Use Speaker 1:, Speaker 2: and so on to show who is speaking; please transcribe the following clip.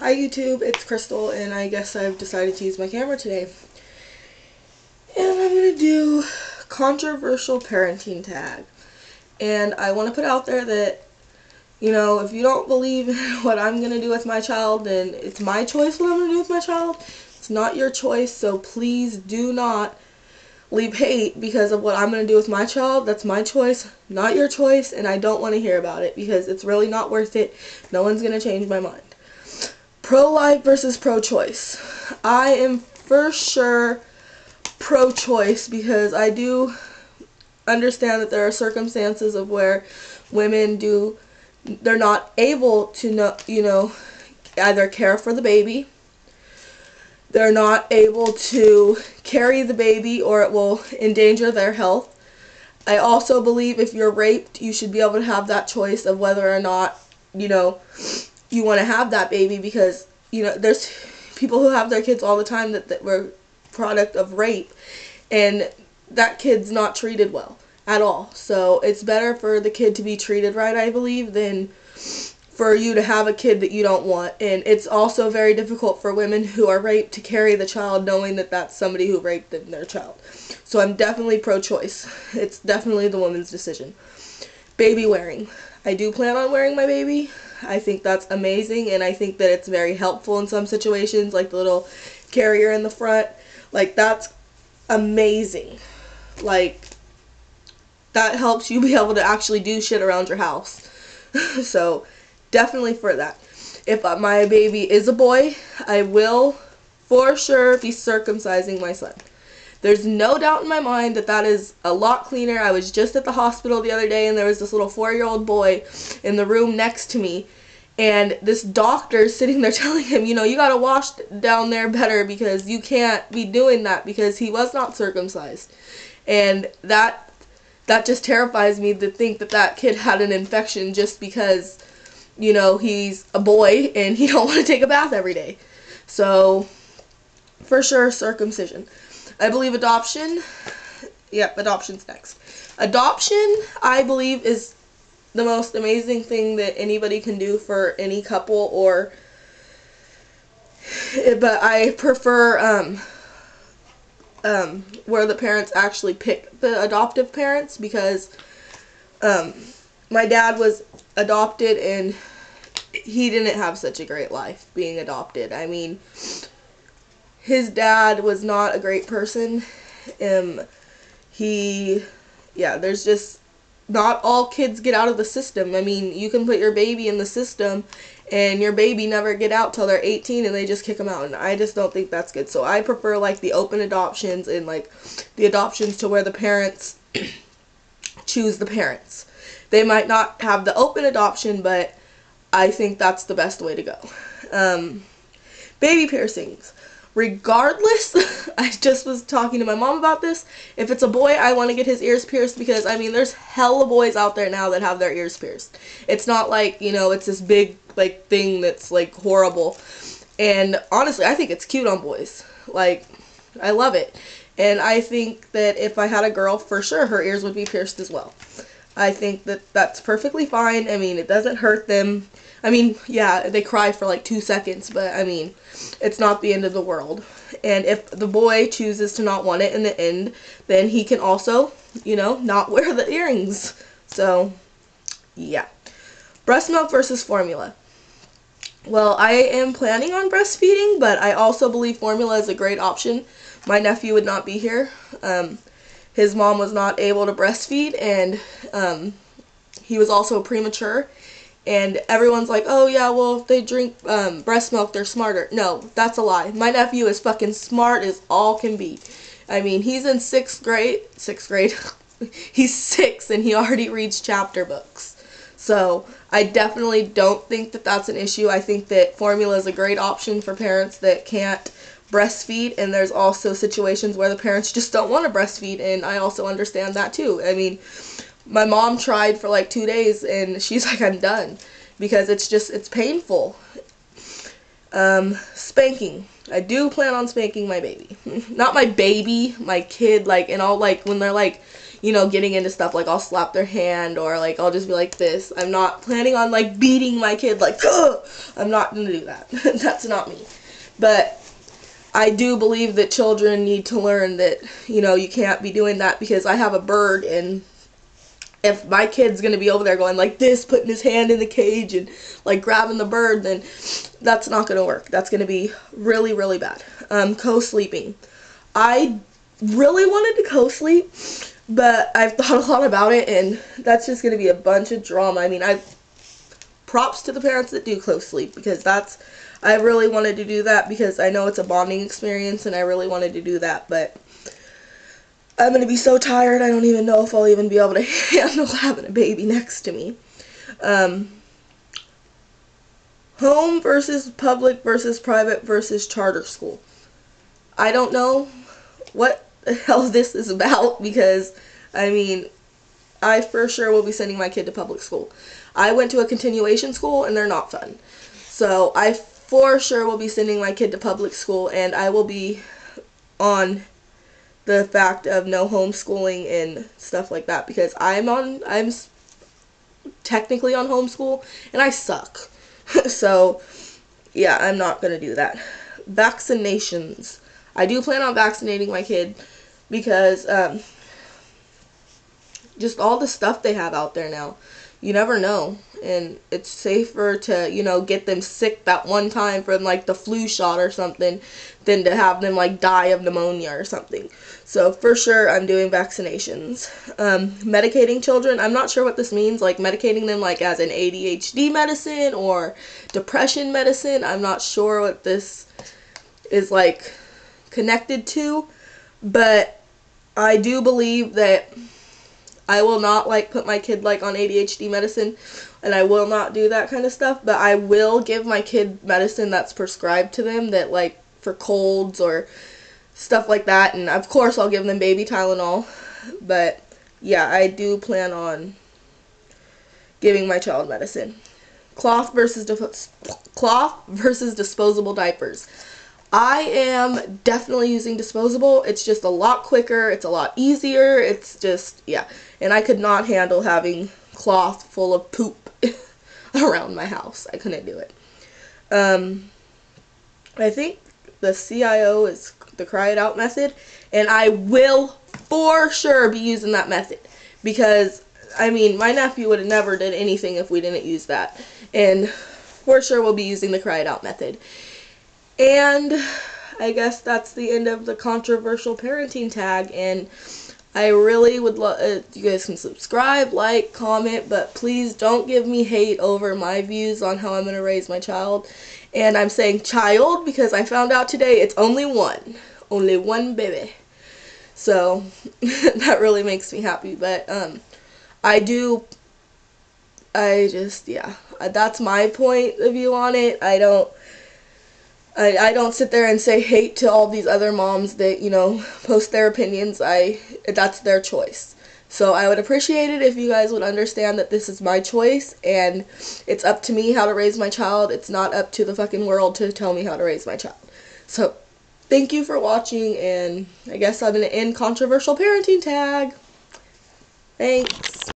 Speaker 1: Hi YouTube, it's Crystal, and I guess I've decided to use my camera today. And I'm going to do controversial parenting tag. And I want to put out there that, if you don't believe in what I'm going to do with my child, then it's my choice what I'm going to do with my child. It's not your choice, so please do not leave hate because of what I'm going to do with my child. That's my choice, not your choice, and I don't want to hear about it because it's really not worth it. No one's going to change my mind. Pro-life versus pro-choice. I am for sure pro-choice because I do understand that there are circumstances of where women they're not able to either care for the baby, they're not able to carry the baby, or it will endanger their health. I also believe if you're raped, you should be able to have that choice of whether or not, you want to have that baby, because, there's people who have their kids all the time that were product of rape, and that kid's not treated well at all. So it's better for the kid to be treated right, I believe, than for you to have a kid that you don't want. And it's also very difficult for women who are raped to carry the child knowing that that's somebody who raped their child. So I'm definitely pro-choice. It's definitely the woman's decision. Baby wearing. I do plan on wearing my baby. I think that's amazing, and I think that it's very helpful in some situations, like the little carrier in the front. Like, that's amazing. Like, that helps you be able to actually do shit around your house. So, definitely for that. If my baby is a boy, I will for sure be circumcising my son. There's no doubt in my mind that that is a lot cleaner. I was just at the hospital the other day, and there was this little 4-year-old boy in the room next to me, and this doctor sitting there telling him, you gotta wash down there better because you can't be doing that because he was not circumcised. And that just terrifies me to think that that kid had an infection just because, he's a boy and he don't want to take a bath every day. So, for sure, circumcision. I believe adoption. Yep, adoption's next. Adoption, I believe, is the most amazing thing that anybody can do for any couple, but I prefer where the parents actually pick the adoptive parents, because my dad was adopted and he didn't have such a great life being adopted. I mean, his dad was not a great person. There's just not all kids get out of the system. I mean, you can put your baby in the system and your baby never get out till they're 18 and they just kick them out, and I just don't think that's good. So I prefer like the open adoptions and like the adoptions to where the parents choose the parents. They might not have the open adoption, but I think that's the best way to go. Baby piercings. Regardless, I just was talking to my mom about this. If it's a boy, I want to get his ears pierced because, I mean, there's hella boys out there now that have their ears pierced. It's not like, it's this big, like, thing that's, like, horrible. And honestly, I think it's cute on boys. Like, I love it. And I think that if I had a girl, for sure, her ears would be pierced as well. I think that that's perfectly fine. I mean, it doesn't hurt them. I mean, yeah, they cry for like 2 seconds, but I mean, it's not the end of the world. And if the boy chooses to not want it in the end, then he can also, not wear the earrings. So, yeah. Breast milk versus formula. Well, I am planning on breastfeeding, but I also believe formula is a great option. My nephew would not be here. His mom was not able to breastfeed, and he was also premature. And everyone's like, oh yeah, well, if they drink breast milk, they're smarter. No, that's a lie. My nephew is fucking smart as all can be. I mean, he's in 6th grade. He's 6 and he already reads chapter books. So I definitely don't think that that's an issue. I think that formula is a great option for parents that can't breastfeed, and there's also situations where the parents just don't want to breastfeed, and I also understand that too. I mean, my mom tried for like 2 days and she's like, I'm done, because it's painful. Spanking. I do plan on spanking my baby. Not my baby, my kid, like, and all, like, when they're like, you know, getting into stuff like I'll slap their hand, or like I'll just be like this. I'm not planning on like beating my kid like, ugh! I'm not gonna do that. That's not me. But I do believe that children need to learn that, you know, you can't be doing that, because I have a bird, and if my kid's going to be over there going like this, putting his hand in the cage and like grabbing the bird, then that's not going to work. That's going to be really, really bad. Co-sleeping. I really wanted to co-sleep, but I've thought a lot about it, and that's just going to be a bunch of drama. I mean, props to the parents that do co-sleep, because I really wanted to do that, because I know it's a bonding experience, and I really wanted to do that, but I'm going to be so tired, I don't even know if I'll even be able to handle having a baby next to me. Home versus public versus private versus charter school. I don't know what the hell this is about, because, I mean, I for sure will be sending my kid to public school. I went to a continuation school, and they're not fun. So I for sure will be sending my kid to public school, and I will be on the fact of no homeschooling and stuff like that, because I'm technically on homeschool, and I suck. So, yeah, I'm not going to do that. Vaccinations. I do plan on vaccinating my kid, because just all the stuff they have out there now. You never know, and it's safer to, you know, get them sick that one time from like the flu shot or something than to have them like die of pneumonia or something. So for sure I'm doing vaccinations. Medicating children, I'm not sure what this means, like medicating them like as an ADHD medicine or depression medicine. I'm not sure what this is like connected to, but I do believe that I will not like put my kid like on ADHD medicine, and I will not do that kind of stuff, but I will give my kid medicine that's prescribed to them, that like for colds or stuff like that, and of course I'll give them baby Tylenol. But yeah, I do plan on giving my child medicine. Cloth versus disposable diapers. I am definitely using disposable. It's just a lot quicker. It's a lot easier. It's just, yeah. And I could not handle having cloth full of poop around my house. I couldn't do it. I think the CIO is the Cry It Out method, and I will for sure be using that method, because, I mean, my nephew would have never did anything if we didn't use that, and for sure we'll be using the Cry It Out method. And I guess that's the end of the controversial parenting tag, and I really would love, you guys can subscribe, like, comment, but please don't give me hate over my views on how I'm going to raise my child. And I'm saying child because I found out today it's only one baby. So that really makes me happy, but yeah, that's my point of view on it. I don't sit there and say hate to all these other moms that, you know, post their opinions. That's their choice. So I would appreciate it if you guys would understand that this is my choice, and it's up to me how to raise my child. It's not up to the fucking world to tell me how to raise my child. So thank you for watching, and I guess I'm going to end controversial parenting tag. Thanks.